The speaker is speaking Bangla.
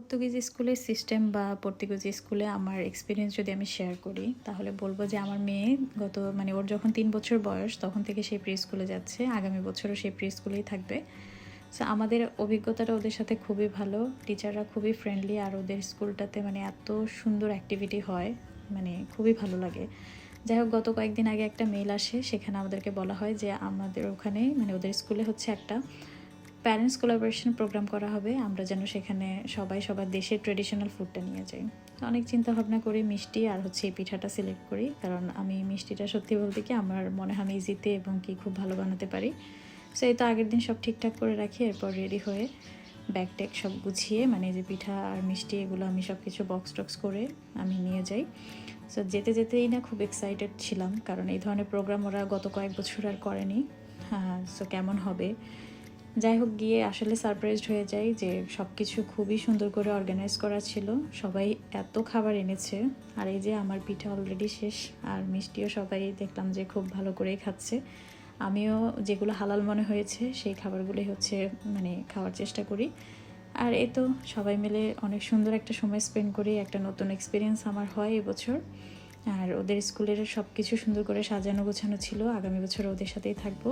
পর্তুগিজ স্কুলের সিস্টেম বা পর্তুগিজ স্কুলে আমার এক্সপিরিয়েন্স যদি আমি শেয়ার করি তাহলে বলবো যে আমার মেয়ে ওর যখন 3 বছর বয়স তখন থেকে সে প্রি স্কুলে যাচ্ছে, আগামী বছরও সে প্রি স্কুলেই থাকবে। সো আমাদের অভিজ্ঞতাটা ওদের সাথে খুবই ভালো, টিচাররা খুবই ফ্রেন্ডলি, আর ওদের স্কুলটাতে এত সুন্দর অ্যাক্টিভিটি হয়, খুবই ভালো লাগে। যাই হোক, গত কয়েকদিন আগে একটা মেইল আসে, সেখানে আমাদেরকে বলা হয় যে আমাদের ওখানে ওদের স্কুলে হচ্ছে একটা প্যারেন্টস কোলাবোরেশন প্রোগ্রাম করা হবে, আমরা যেন সেখানে সবাই সবার দেশের ট্রেডিশনাল ফুডটা নিয়ে যাই। তো অনেক চিন্তা ভাবনা করি মিষ্টি আর এই পিঠাটা সিলেক্ট করি, কারণ আমি মিষ্টিটা সত্যি বলতে কি আমার মনে হয় আমি ইজিতে এবং খুব ভালো বানাতে পারি। সো এই তো আগের দিন সব ঠিকঠাক করে রাখি, এরপর রেডি হয়ে ব্যাগ ট্যাগ সব গুছিয়ে যে পিঠা আর মিষ্টি এগুলো আমি সব কিছু বক্স টক্স করে আমি নিয়ে যাই। সো যেতে যেতেই না খুব এক্সাইটেড ছিলাম, কারণ এই ধরনের প্রোগ্রাম ওরা গত কয়েক বছর আর করেনি। হ্যাঁ, সো কেমন হবে। যাই হোক, গিয়ে আসলে সারপ্রাইজড হয়ে যাই যে সব কিছু খুবই সুন্দর করে অর্গানাইজ করা ছিল, সবাই এত খাবার এনেছে। আর এই যে আমার পিঠা অলরেডি শেষ, আর মিষ্টিও সবাই দেখলাম যে খুব ভালো করেই খাচ্ছে। আমিও যেগুলো হালাল মনে হয়েছে সেই খাবারগুলোই খাওয়ার চেষ্টা করি। আর এই তো সবাই মিলে অনেক সুন্দর একটা সময় স্পেন্ড করি, একটা নতুন এক্সপিরিয়েন্স আমার হয় এবছর। আর ওদের স্কুলের সব কিছু সুন্দর করে সাজানো গোছানো ছিল, আগামী বছর ওদের সাথেই থাকবো।